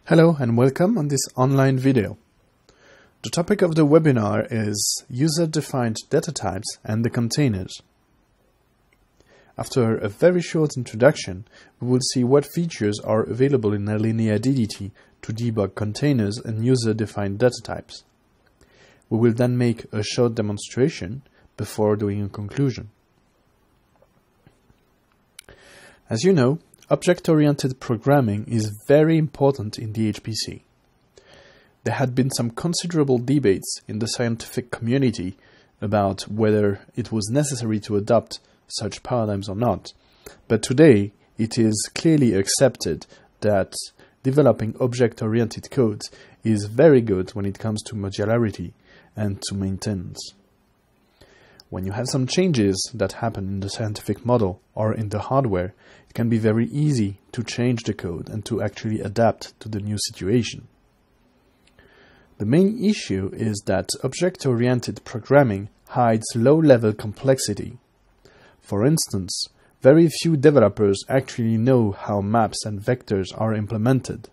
Hello and welcome on this online video. The topic of the webinar is user-defined data types and the containers. After a very short introduction, we will see what features are available in Allinea DDT to debug containers and user-defined data types. We will then make a short demonstration before doing a conclusion. As you know, object-oriented programming is very important in the HPC. There had been some considerable debates in the scientific community about whether it was necessary to adopt such paradigms or not, but today it is clearly accepted that developing object-oriented codes is very good when it comes to modularity and to maintenance. When you have some changes that happen in the scientific model or in the hardware, it can be very easy to change the code and to actually adapt to the new situation. The main issue is that object-oriented programming hides low-level complexity. For instance, very few developers actually know how maps and vectors are implemented.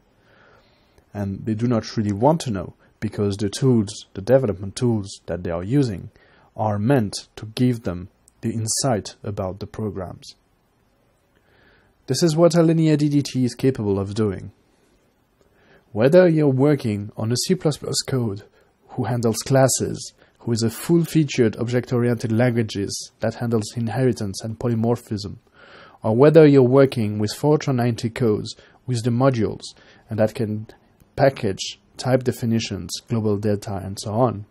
And they do not really want to know because the tools, the development tools that they are using, are meant to give them the insight about the programs. This is what Allinea DDT is capable of doing. Whether you're working on a C++ code who handles classes, who is a full-featured object-oriented languages that handles inheritance and polymorphism, or whether you're working with Fortran 90 codes with the modules and that can package type definitions, global data, and so on,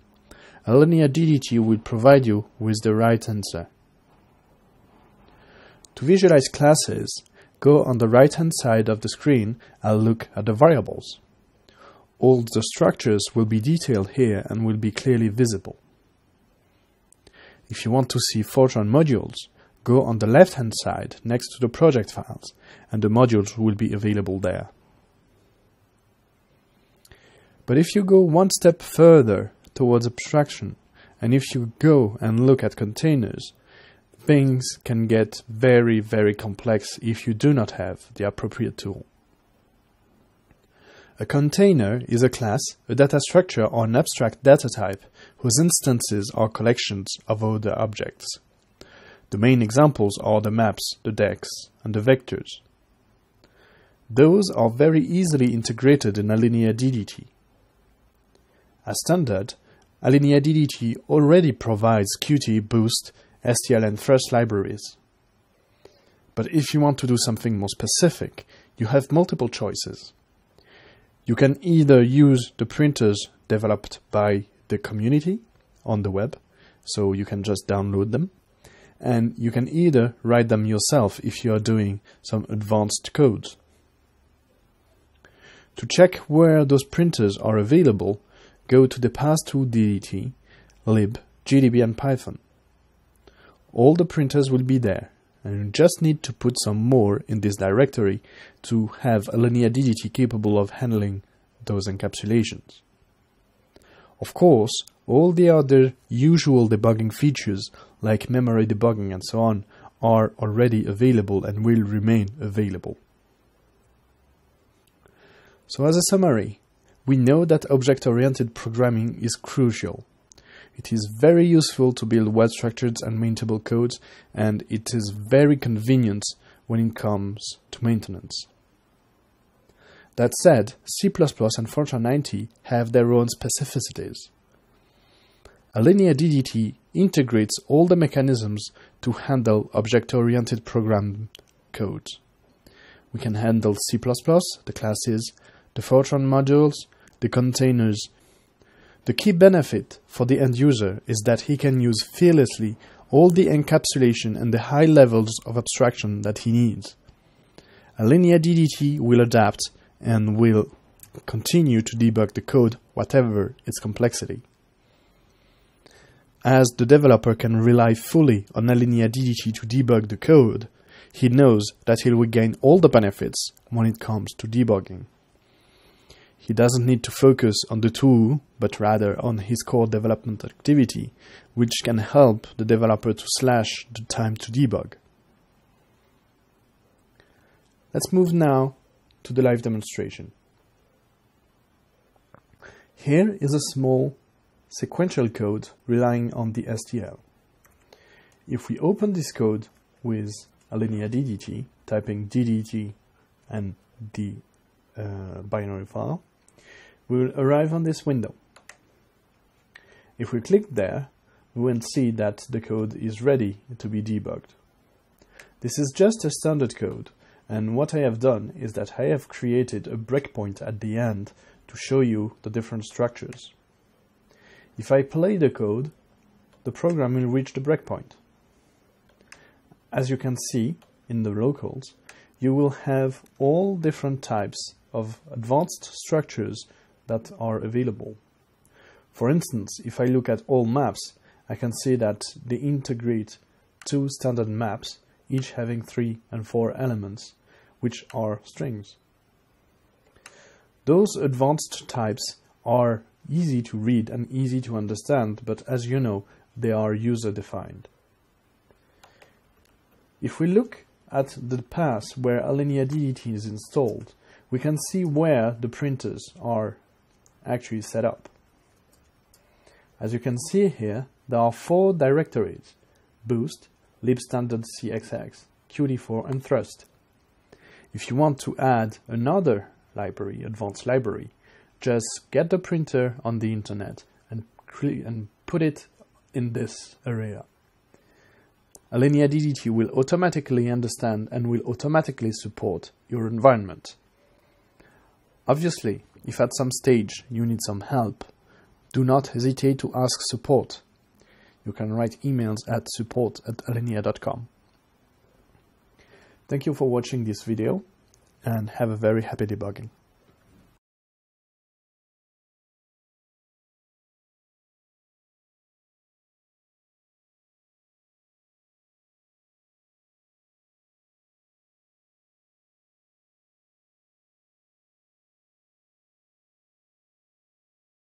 Allinea DDT will provide you with the right answer. To visualize classes, go on the right-hand side of the screen and look at the variables. All the structures will be detailed here and will be clearly visible. If you want to see Fortran modules, go on the left-hand side next to the project files, and the modules will be available there. But if you go one step further towards abstraction, and if you go and look at containers, things can get very, very complex if you do not have the appropriate tool. A container is a class, a data structure, or an abstract data type whose instances are collections of other objects. The main examples are the maps, the decks, and the vectors. Those are very easily integrated in Allinea DDT. As standard, Allinea DDT already provides Qt, Boost, STL, and Thrust libraries. But if you want to do something more specific, you have multiple choices. You can either use the printers developed by the community on the web, so you can just download them, and you can either write them yourself if you are doing some advanced codes. To check where those printers are available, go to the path2 DDT, lib, GDB, and Python. All the printers will be there, and you just need to put some more in this directory to have Allinea DDT capable of handling those encapsulations. Of course, all the other usual debugging features, like memory debugging and so on, are already available and will remain available. So as a summary, we know that object-oriented programming is crucial. It is very useful to build well-structured and maintainable codes, and it is very convenient when it comes to maintenance. That said, C++ and Fortran 90 have their own specificities. Allinea DDT integrates all the mechanisms to handle object-oriented program codes. We can handle C++, the classes, the Fortran modules, the containers. The key benefit for the end user is that he can use fearlessly all the encapsulation and the high levels of abstraction that he needs. Allinea DDT will adapt and will continue to debug the code, whatever its complexity. As the developer can rely fully on Allinea DDT to debug the code, he knows that he will gain all the benefits when it comes to debugging. He doesn't need to focus on the tool, but rather on his core development activity, which can help the developer to slash the time to debug. Let's move now to the live demonstration. Here is a small sequential code relying on the STL. If we open this code with Allinea DDT, typing DDT and the binary file, we will arrive on this window. If we click there, we will see that the code is ready to be debugged. This is just a standard code, and what I have done is that I have created a breakpoint at the end to show you the different structures. If I play the code, the program will reach the breakpoint. As you can see in the locals, you will have all different types of advanced structures that are available. For instance, if I look at all maps, I can see that they integrate two standard maps, each having 3 and 4 elements, which are strings. Those advanced types are easy to read and easy to understand, but as you know, they are user-defined. If we look at the path where Allinea DDT is installed, we can see where the printers are actually set up. As you can see here, there are 4 directories: boost, libstandard CXX, Qt4 and thrust. If you want to add another library, advanced library, just get the printer on the internet and put it in this area. Allinea DDT will automatically understand and will automatically support your environment. Obviously, if at some stage you need some help, do not hesitate to ask support. You can write emails at support@allinea.com. Thank you for watching this video and have a very happy debugging.